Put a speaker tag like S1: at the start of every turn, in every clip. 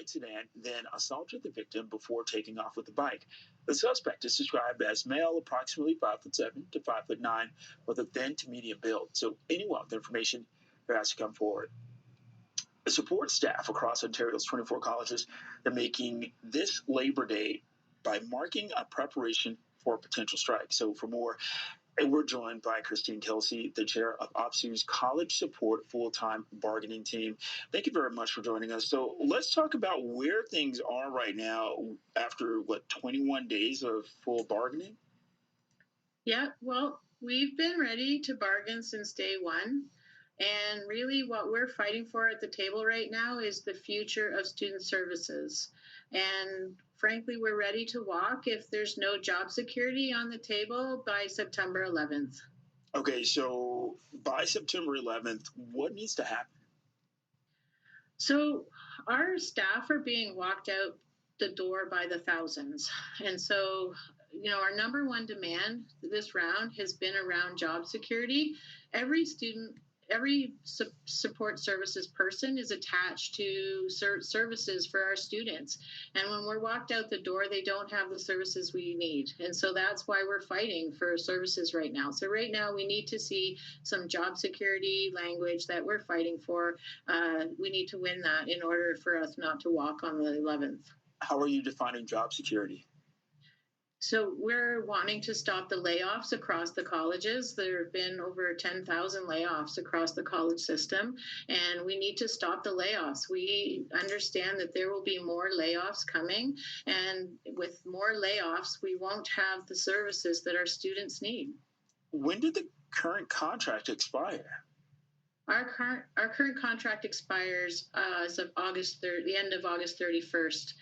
S1: sedan, then assaulted the victim before taking off with the bike. The suspect is described as male, approximately 5'7" to 5'9", with a thin to medium build. So anyone with information has to come forward. The support staff across Ontario's 24 colleges are making this Labor Day by marking a preparation for a potential strike. So for more, and we're joined by Christine Kelsey, the chair of OPSEU's College Support Full-Time Bargaining Team. Thank you very much for joining us. So let's talk about where things are right now after, 21 days of full bargaining?
S2: Yeah, well, we've been ready to bargain since day one. And really, what we're fighting for at the table right now is the future of student services. And frankly, we're ready to walk if there's no job security on the table by September 11th.
S1: Okay, so by September 11th, what needs to happen?
S2: So, our staff are being walked out the door by the thousands. And so, our number one demand this round has been around job security. Every student, every support services person is attached to services for our students. And when we're walked out the door, they don't have the services we need. And so that's why we're fighting for services right now. So right now we need to see some job security language that we're fighting for. We need to win that in order for us not to walk on the 11th.
S1: How are you defining job security?
S2: So we're wanting to stop the layoffs across the colleges. There have been over 10,000 layoffs across the college system, and we need to stop the layoffs. We understand that there will be more layoffs coming, and with more layoffs, we won't have the services that our students need.
S1: When did the current contract expire?
S2: Our current contract expires as of the end of August 31st.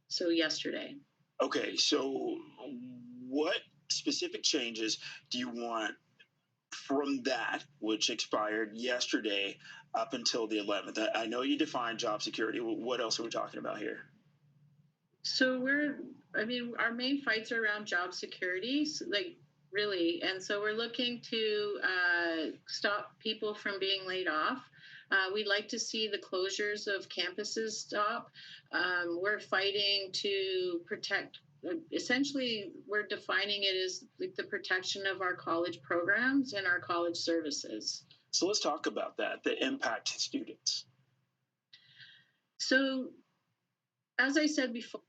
S2: So yesterday.
S1: Okay, so what specific changes do you want from that, which expired yesterday, up until the 11th? I know you define job security. What else are we talking about here?
S2: So our main fights are around job security, really. And so we're looking to stop people from being laid off. We'd like to see the closures of campuses stop. We're fighting to protect, essentially, we're defining it as the protection of our college programs and our college services.
S1: So let's talk about that, the impact to students.
S2: So, as I said before,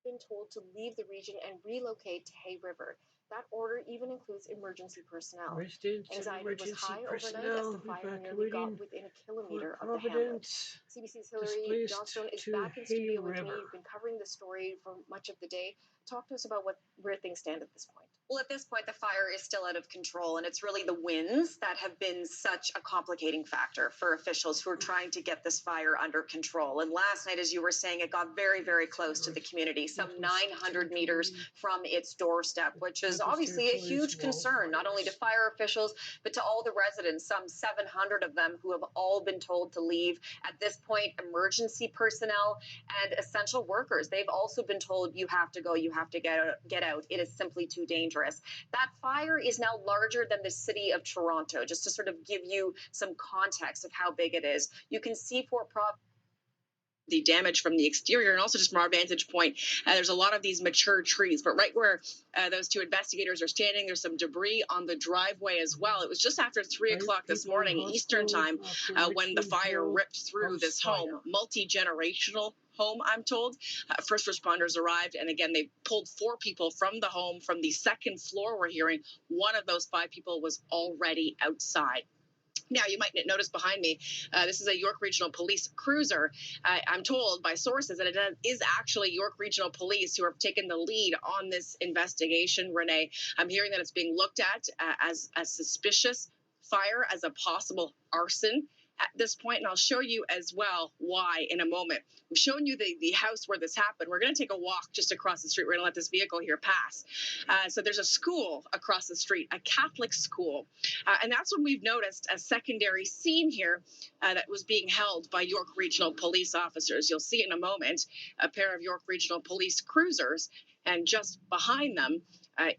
S3: been told to leave the region and relocate to Hay River. That order even includes emergency personnel. Anxiety was high overnight as the fire nearly got within a kilometer of the hamlet. CBC's Hilary Johnstone is back in studio with me. You've been covering the story for much of the day. Talk to us about where things stand at this point.
S4: Well, at this point, the fire is still out of control, and it's really the winds that have been such a complicating factor for officials who are trying to get this fire under control. And last night, as you were saying, it got very, very close to the community, some 900 meters from its doorstep, which is obviously a huge concern, not only to fire officials, but to all the residents, some 700 of them who have all been told to leave. At this point, emergency personnel and essential workers, they've also been told, you have to go, you have to get out. It is simply too dangerous. That fire is now larger than the city of Toronto, just to sort of give you some context of how big it is. You can see the damage from the exterior, and also just from our vantage point, there's a lot of these mature trees, but right where those two investigators are standing, there's some debris on the driveway as well. It was just after 3 o'clock this morning Eastern time when the fire ripped through this home, multi-generational home, I'm told. First responders arrived, and again, they pulled 4 people from the home. From the second floor, we're hearing one of those 5 people was already outside. Now, you might notice behind me, this is a York Regional Police cruiser. I'm told by sources that it is actually York Regional Police who have taken the lead on this investigation, Renee. I'm hearing that it's being looked at as a suspicious fire, as a possible arson at this point, and I'll show you as well why in a moment. We've shown you the house where this happened. We're going to take a walk just across the street. We're going to let this vehicle here pass. So there's a school across the street, a Catholic school, and that's when we've noticed a secondary scene here that was being held by York Regional Police officers. You'll see in a moment a pair of York Regional Police cruisers, and just behind them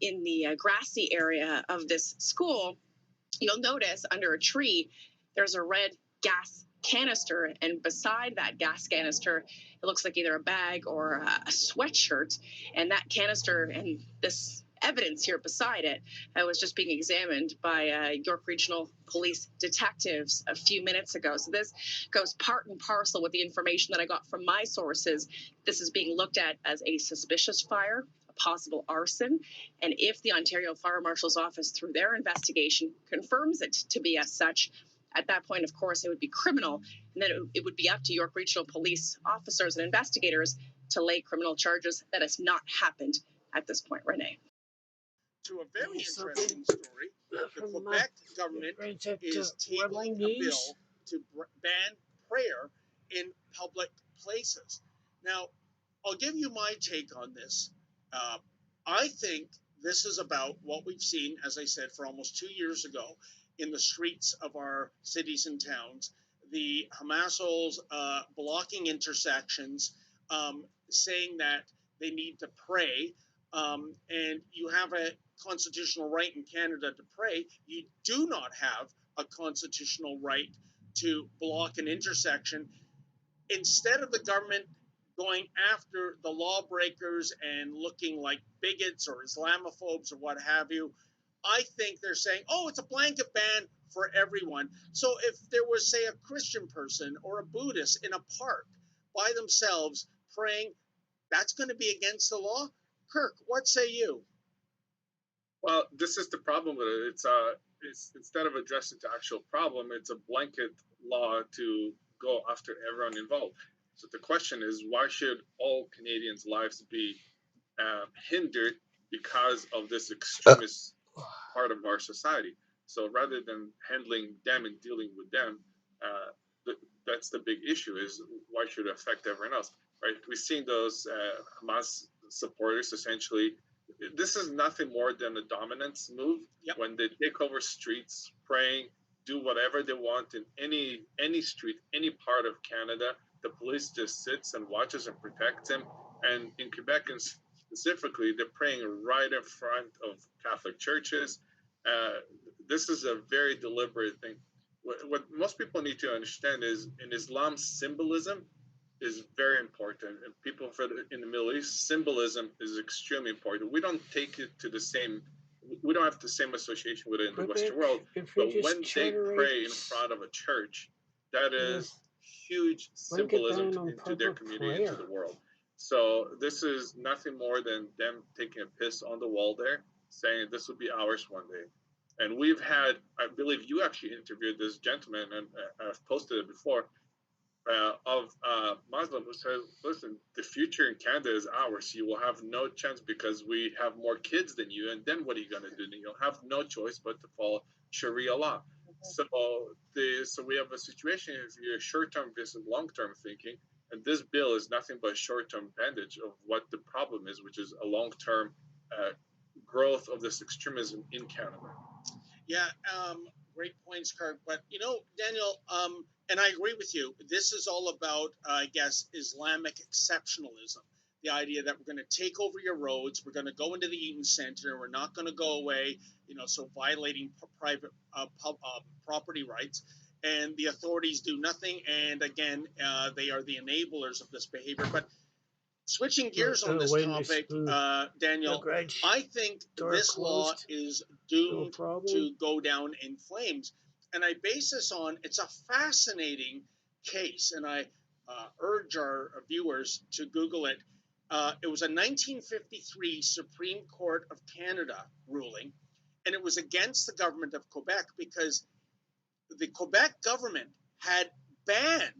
S4: in the grassy area of this school, you'll notice under a tree there's a red gas
S5: canister, and beside that gas canister, it looks like either a bag or a sweatshirt. And that canister and this evidence here beside it was just being examined by York Regional Police detectives a few minutes ago. So this goes part and parcel with the information that I got from my sources. This is being looked at as a suspicious fire, a possible arson, and if the Ontario Fire Marshal's Office, through their investigation, confirms it to be as such, at that point, of course, it would be criminal, and then it would be up to York Regional Police officers and investigators to lay criminal charges. That has not happened at this point, Renee.
S6: To a very interesting story, the Quebec government is tabling a bill to ban prayer in public places. Now, I'll give you my take on this. I think this is about what we've seen, as I said, for almost 2 years ago in the streets of our cities and towns. The Hamassos blocking intersections, saying that they need to pray. And you have a constitutional right in Canada to pray. You do not have a constitutional right to block an intersection. Instead of the government going after the lawbreakers and looking like bigots or Islamophobes or what have you, I think they're saying, oh, it's a blanket ban for everyone. So if there was, say, a Christian person or a Buddhist in a park by themselves praying, that's going to be against the law? Kirk, what say you?
S7: Well, this is the problem with it. It's instead of addressing the actual problem, it's a blanket law to go after everyone involved. So the question is, why should all Canadians' lives be hindered because of this extremist part of our society? So rather than handling them and dealing with them, that's the big issue, is why should it affect everyone else, right? We've seen those Hamas supporters essentially. This is nothing more than a dominance move. Yep. When they take over streets, praying, do whatever they want in any street, any part of Canada, the police just sits and watches and protects them. And in Quebec, and specifically, they're praying right in front of Catholic churches. This is a very deliberate thing. What most people need to understand is, in Islam, symbolism is very important. And people in the Middle East, symbolism is extremely important. We don't take it to the same, we don't have the same association with it in the Western world. But when they pray in front of a church, that is huge symbolism into their community, into the world. So this is nothing more than them taking a piss on the wall there, saying this will be ours one day. And we've had, I believe you actually interviewed this gentleman, and I've posted it before, of Muslim who says, listen, the future in Canada is ours. You will have no chance because we have more kids than you. And then what are you going to do? You'll have no choice but to follow Sharia law. So we have a situation, if you're short-term versus long-term thinking, and this bill is nothing but short-term bandage of what the problem is, which is a long-term growth of this extremism in Canada.
S6: Yeah, great points, Kirk. But, Daniel, and I agree with you, this is all about, I guess, Islamic exceptionalism. The idea that we're going to take over your roads, we're going to go into the Eaton Center, we're not going to go away, so violating private property rights. And the authorities do nothing. And again, they are the enablers of this behavior. But switching gears on this topic, Daniel, I think this law is doomed to go down in flames. And I base this on, it's a fascinating case, and I urge our viewers to Google it. It was a 1953 Supreme Court of Canada ruling, and it was against the government of Quebec because the Quebec government had banned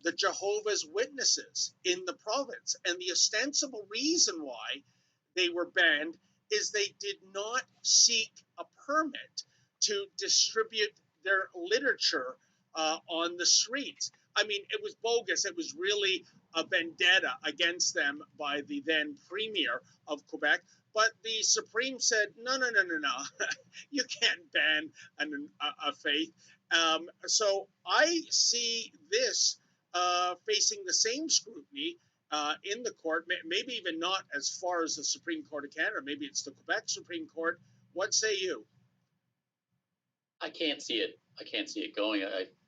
S6: the Jehovah's Witnesses in the province. And the ostensible reason why they were banned is they did not seek a permit to distribute their literature on the streets. I mean, it was bogus. It was really a vendetta against them by the then premier of Quebec. But the Supreme said, no. You can't ban a faith. So I see this facing the same scrutiny in the court, maybe even not as far as the Supreme Court of Canada. Maybe it's the Quebec Supreme Court. What say you?
S8: I can't see it going.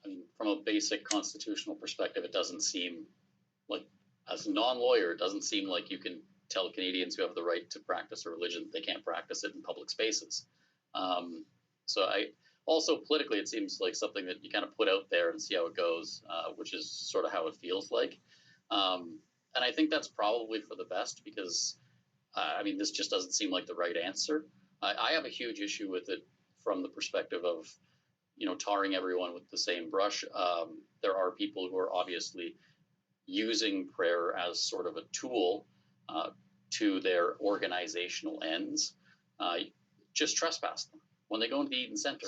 S8: I mean, from a basic constitutional perspective, it doesn't seem like, as a non-lawyer, it doesn't seem like you can tell Canadians who have the right to practice a religion that they can't practice it in public spaces. So I also politically, it seems like something that you kind of put out there and see how it goes, which is sort of how it feels like. And I think that's probably for the best because, I mean, this just doesn't seem like the right answer. I have a huge issue with it from the perspective of, you know, tarring everyone with the same brush. There are people who are obviously using prayer as sort of a tool to their organizational ends. Just trespass them. When they go into the Eden Center,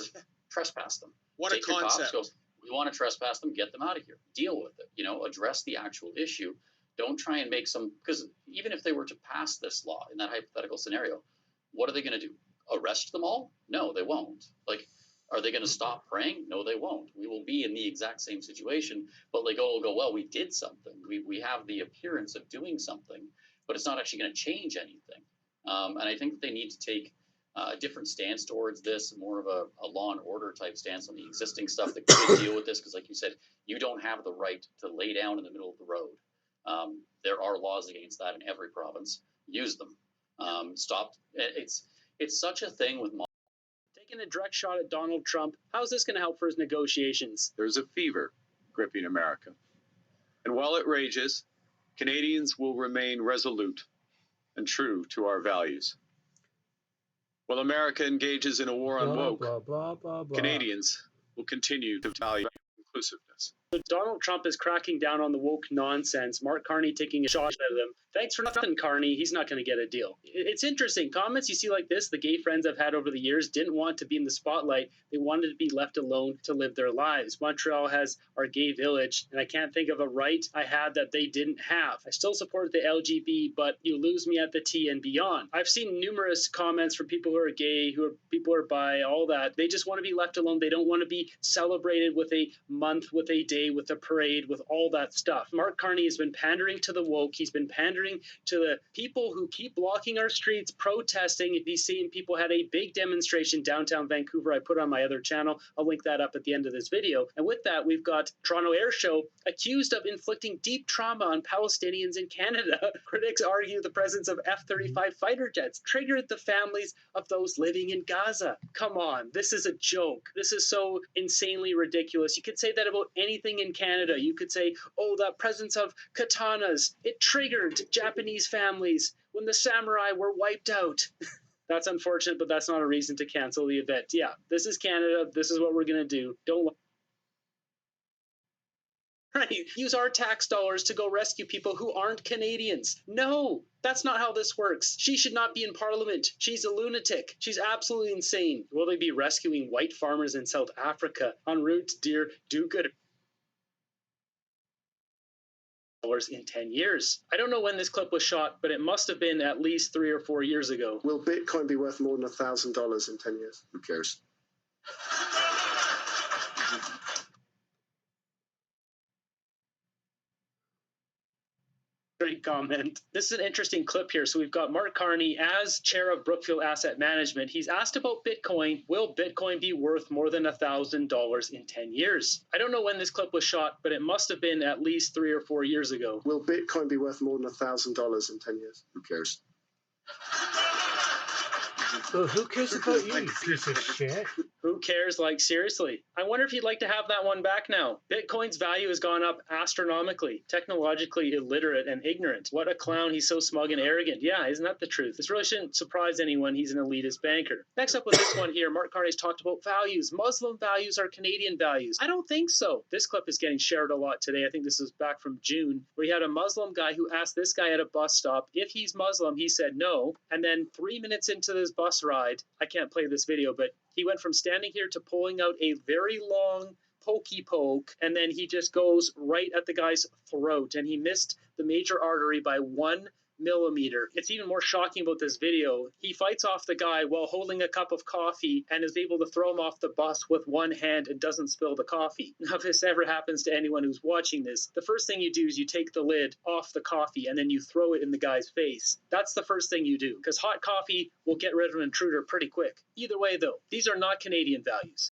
S8: trespass them.
S6: What
S8: Take
S6: a concept.
S8: Your cops, go, we want to trespass them, get them out of here. Deal with it. You know, address the actual issue. Don't try and make some, because even if they were to pass this law in that hypothetical scenario, what are they going to do? Arrest them all? No, they won't. Like, are they going to stop praying? No, they won't. We will be in the exact same situation, but like, oh, go, well, we did something. We have the appearance of doing something, but it's not actually going to change anything. And I think that they need to take a different stance towards this, more of a law and order type stance on the existing stuff that could deal with this. Because like you said, you don't have the right to lay down in the middle of the road. There are laws against that in every province. Use them. Stop. It's such a thing with
S9: taking a direct shot at Donald Trump. How's this going to help for his negotiations?
S10: There's a fever gripping America. And while it rages, Canadians will remain resolute and true to our values. While America engages in a war on woke, Canadians will continue to value inclusiveness.
S9: So Donald Trump is cracking down on the woke nonsense. Mark Carney taking a shot at him. Thanks for nothing, Carney. He's not going to get a deal. It's interesting. Comments you see like this, the gay friends I've had over the years didn't want to be in the spotlight. They wanted to be left alone to live their lives. Montreal has our gay village, and I can't think of a right I had that they didn't have. I still support the LGB, but you lose me at the T and beyond. I've seen numerous comments from people who are gay, people who are bi, all that. They just want to be left alone. They don't want to be celebrated with a month, with a day, with a parade, with all that stuff. Mark Carney has been pandering to the woke. He's been pandering to the people who keep blocking our streets, protesting. If you've seen, people had a big demonstration downtown Vancouver. I put on my other channel. I'll link that up at the end of this video. And with that, we've got Toronto Air Show accused of inflicting deep trauma on Palestinians in Canada. Critics argue the presence of F-35 fighter jets triggered the families of those living in Gaza. Come on, this is a joke. This is so insanely ridiculous. You could say that about anything in Canada. You could say, oh, the presence of katanas, it triggered Japanese families when the samurai were wiped out. That's unfortunate, but that's not a reason to cancel the event. Yeah, this is Canada. This is what we're going to do. Don't right. Use our tax dollars to go rescue people who aren't Canadians. No, that's not how this works. She should not be in Parliament. She's a lunatic. She's absolutely insane. Will they be rescuing white farmers in South Africa en route to dear do-good in 10 years? I don't know when this clip was shot, but it must have been at least 3 or 4 years ago.
S11: Will Bitcoin be worth more than $1,000 in 10 years?
S10: Who cares?
S9: Great comment. This is an interesting clip here. So we've got Mark Carney as chair of Brookfield Asset Management. He's asked about Bitcoin. Will Bitcoin be worth more than $1,000 in 10 years? I don't know when this clip was shot, but it must have been at least 3 or 4 years ago.
S11: Will Bitcoin be worth more than $1,000 in 10 years?
S10: Who cares?
S12: Well, who cares about you, you piece of shit?
S9: Who cares? Like, seriously. I wonder if you'd like to have that one back now. Bitcoin's value has gone up astronomically, technologically illiterate and ignorant. What a clown. He's so smug and arrogant. Yeah, isn't that the truth? This really shouldn't surprise anyone. He's an elitist banker. Next up with this one here, Mark Carney's talked about values. Muslim values are Canadian values. I don't think so. This clip is getting shared a lot today. I think this was back from June, where he had a Muslim guy who asked this guy at a bus stop if he's Muslim. He said no. And then 3 minutes into this bus ride, I can't play this video, but he went from standing here to pulling out a very long pokey poke, and then he just goes right at the guy's throat, and he missed the major artery by 1 millimeter. It's even more shocking about this video. He fights off the guy while holding a cup of coffee and is able to throw him off the bus with one hand and doesn't spill the coffee. Now, if this ever happens to anyone who's watching this, the first thing you do is you take the lid off the coffee and then you throw it in the guy's face. That's the first thing you do, because hot coffee will get rid of an intruder pretty quick. Either way, though, these are not Canadian values.